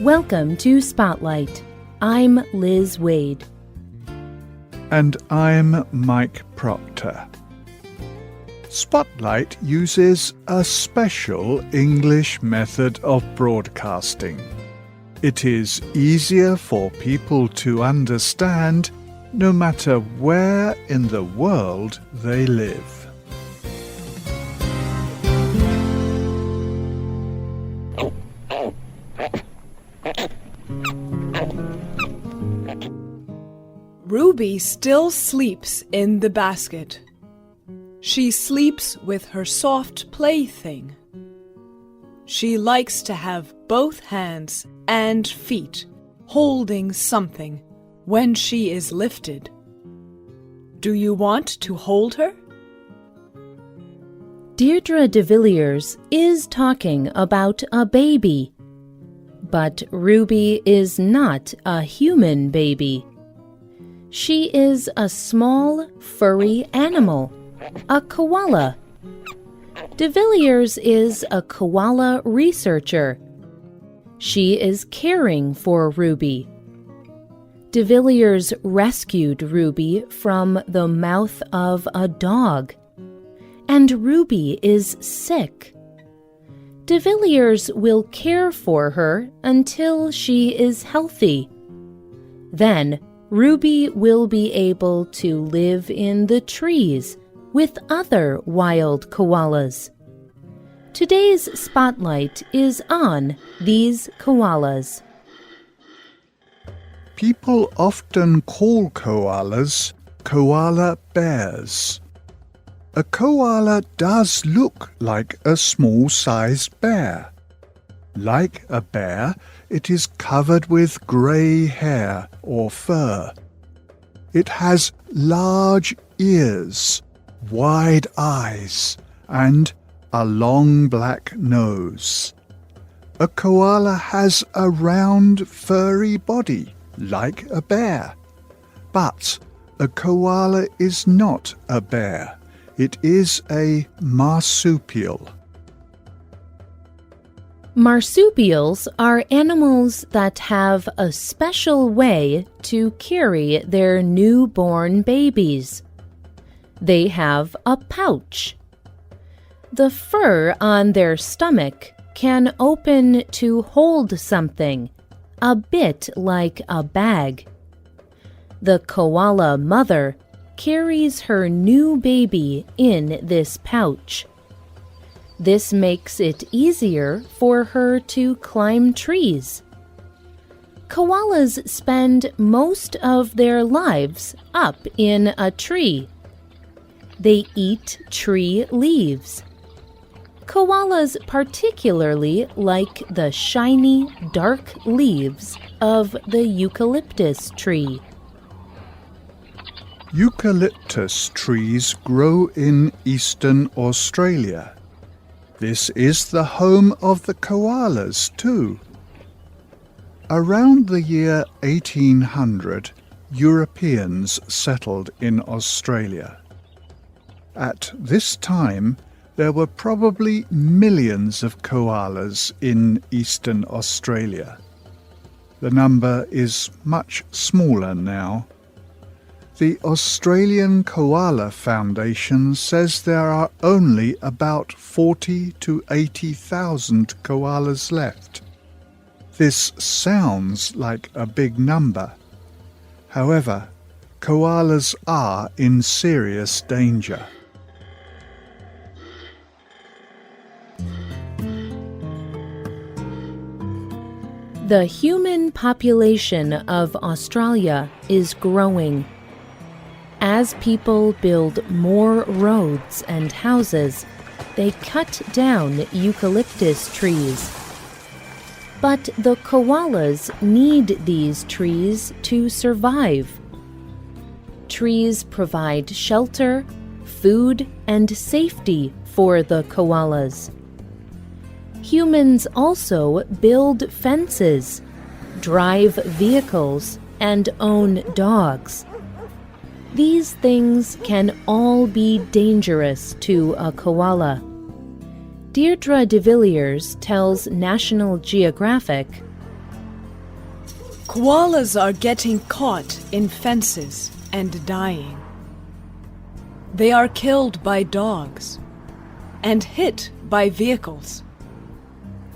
Welcome to Spotlight. I'm Liz Waid. And I'm Mike Procter. Spotlight uses a special English method of broadcasting. It is easier for people to understand no matter where in the world they live. Ruby still sleeps in the basket. She sleeps with her soft plaything. She likes to have both hands and feet holding something when she is lifted. Do you want to hold her? Deirdre de Villiers is talking about a baby. But Ruby is not a human baby. She is a small, furry animal, a koala. De Villiers is a koala researcher. She is caring for Ruby. De Villiers rescued Ruby from the mouth of a dog. And Ruby is sick. De Villiers will care for her until she is healthy. Then, Ruby will be able to live in the trees with other wild koalas. Today's spotlight is on these koalas. People often call koalas koala bears. A koala does look like a small-sized bear. Like a bear, it is covered with grey hair or fur. It has large ears, wide eyes, and a long black nose. A koala has a round, furry body, like a bear. But a koala is not a bear. It is a marsupial. Marsupials are animals that have a special way to carry their newborn babies. They have a pouch. The fur on their stomach can open to hold something, a bit like a bag. The koala mother carries her new baby in this pouch. This makes it easier for her to climb trees. Koalas spend most of their lives up in a tree. They eat tree leaves. Koalas particularly like the shiny, dark leaves of the eucalyptus tree. Eucalyptus trees grow in eastern Australia. This is the home of the koalas too. Around the year 1800, Europeans settled in Australia. At this time, there were probably millions of koalas in eastern Australia. The number is much smaller now. The Australian Koala Foundation says there are only about 40 to 80,000 koalas left. This sounds like a big number. However, koalas are in serious danger. The human population of Australia is growing. As people build more roads and houses, they cut down eucalyptus trees. But the koalas need these trees to survive. Trees provide shelter, food, and safety for the koalas. Humans also build fences, drive vehicles, and own dogs. These things can all be dangerous to a koala. Deirdre de Villiers tells National Geographic, Koalas are getting caught in fences and dying. They are killed by dogs and hit by vehicles.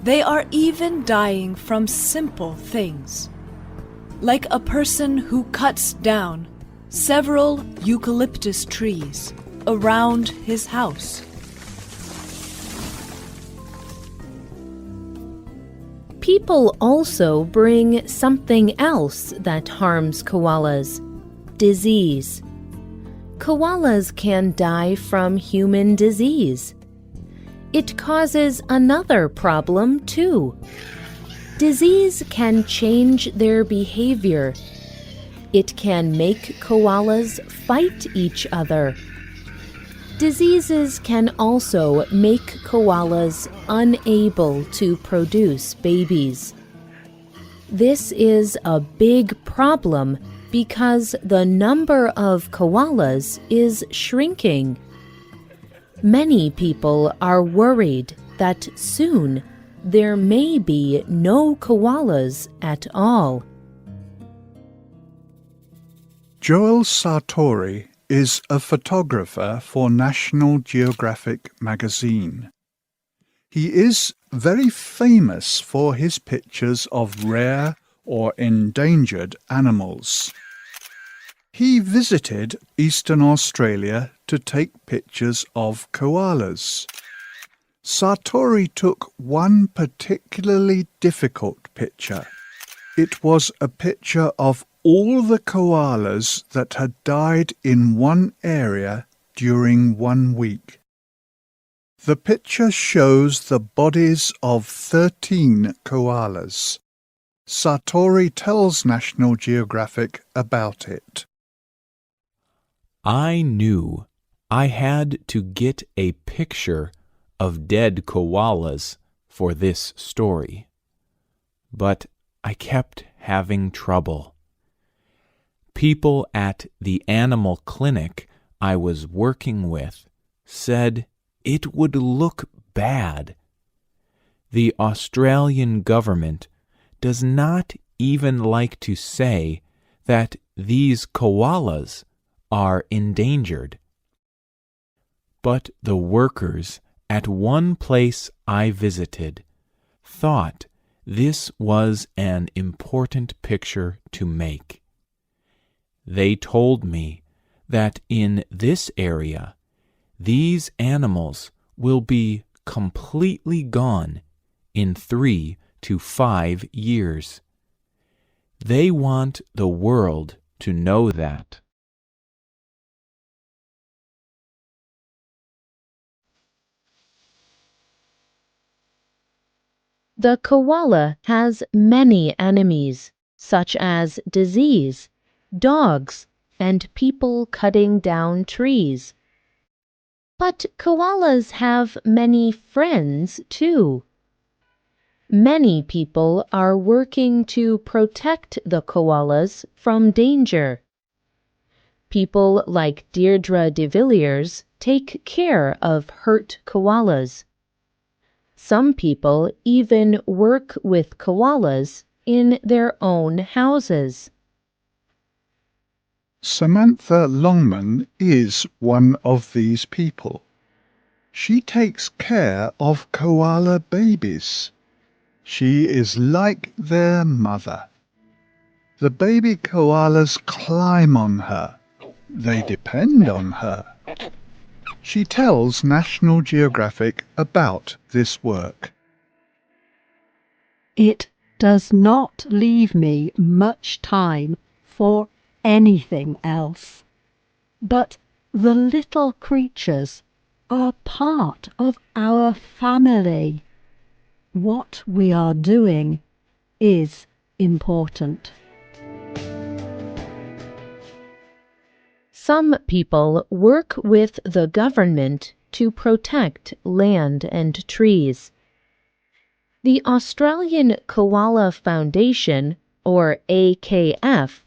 They are even dying from simple things, like a person who cuts down several eucalyptus trees around his house. People also bring something else that harms koalas: disease. Koalas can die from human disease. It causes another problem, too. Disease can change their behavior. It can make koalas fight each other. Diseases can also make koalas unable to produce babies. This is a big problem because the number of koalas is shrinking. Many people are worried that soon there may be no koalas at all. Joel Sartori is a photographer for National Geographic magazine. He is very famous for his pictures of rare or endangered animals. He visited Eastern Australia to take pictures of koalas. Sartori took one particularly difficult picture. It was a picture of all the koalas that had died in one area during 1 week. The picture shows the bodies of 13 koalas. Sartori tells National Geographic about it. I knew I had to get a picture of dead koalas for this story, but I kept having trouble. People at the animal clinic I was working with said it would look bad. The Australian government does not even like to say that these koalas are endangered. But the workers at one place I visited thought this was an important picture to make. They told me that in this area, these animals will be completely gone in 3 to 5 years. They want the world to know that. The koala has many enemies, such as disease, dogs, and people cutting down trees. But koalas have many friends, too. Many people are working to protect the koalas from danger. People like Deirdre de Villiers take care of hurt koalas. Some people even work with koalas in their own houses. Samantha Longman is one of these people. She takes care of koala babies. She is like their mother. The baby koalas climb on her. They depend on her. She tells National Geographic about this work. It does not leave me much time for anything else. But the little creatures are part of our family. What we are doing is important. Some people work with the government to protect land and trees. The Australian Koala Foundation, or AKF,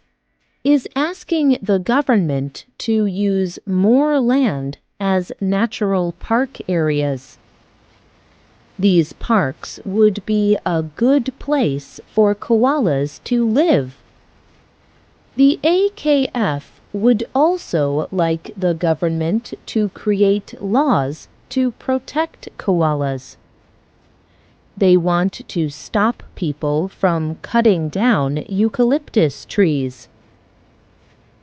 is asking the government to use more land as natural park areas. These parks would be a good place for koalas to live. The AKF would also like the government to create laws to protect koalas. They want to stop people from cutting down eucalyptus trees.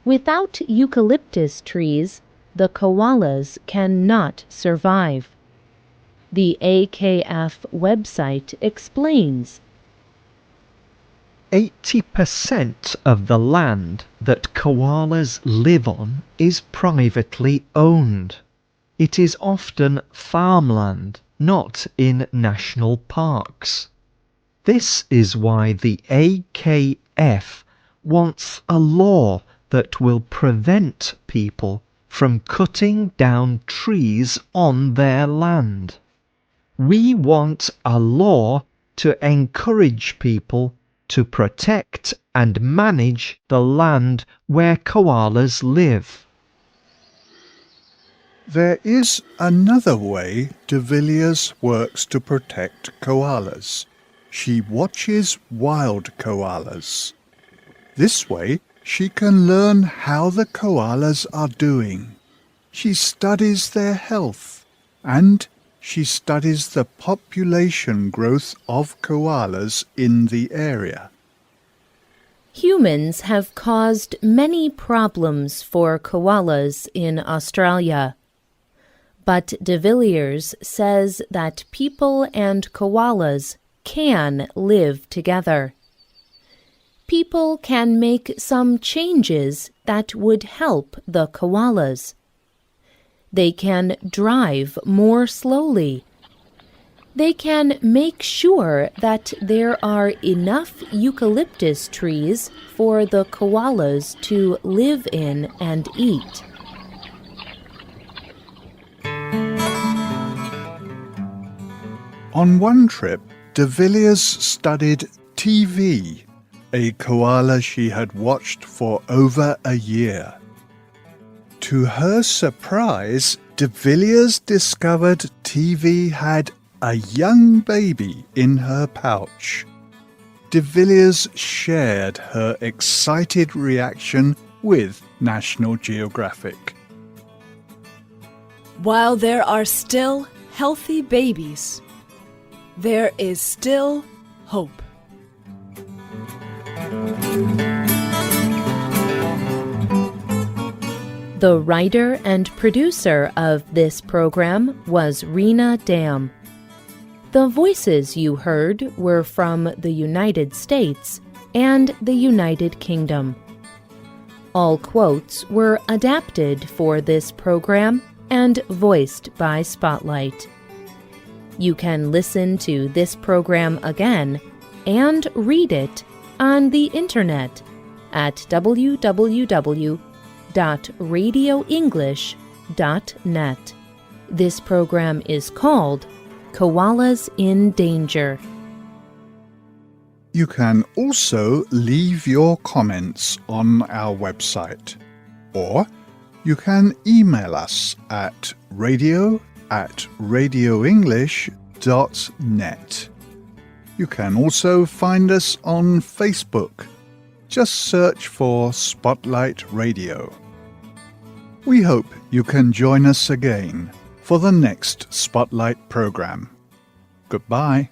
Without eucalyptus trees, the koalas cannot survive. The AKF website explains. 80% of the land that koalas live on is privately owned. It is often farmland, not in national parks. This is why the AKF wants a law that will prevent people from cutting down trees on their land. We want a law to encourage people to protect and manage the land where koalas live. There is another way de Villiers works to protect koalas. She watches wild koalas. This way, she can learn how the koalas are doing. She studies their health, and she studies the population growth of koalas in the area. Humans have caused many problems for koalas in Australia. But de Villiers says that people and koalas can live together. People can make some changes that would help the koalas. They can drive more slowly. They can make sure that there are enough eucalyptus trees for the koalas to live in and eat. On one trip, de Villiers studied TV, a koala she had watched for over a year. To her surprise, de Villiers discovered TV had a young baby in her pouch. De Villiers shared her excited reaction with National Geographic. While there are still healthy babies, there is still hope. The writer and producer of this program was Rena Dam. The voices you heard were from the United States and the United Kingdom. All quotes were adapted for this program and voiced by Spotlight. You can listen to this program again and read it on the internet at www.radioenglish.net. This program is called Koalas in Danger. You can also leave your comments on our website, or you can email us at radio@radioenglish.net. You can also find us on Facebook. Just search for Spotlight Radio. We hope you can join us again for the next Spotlight program. Goodbye.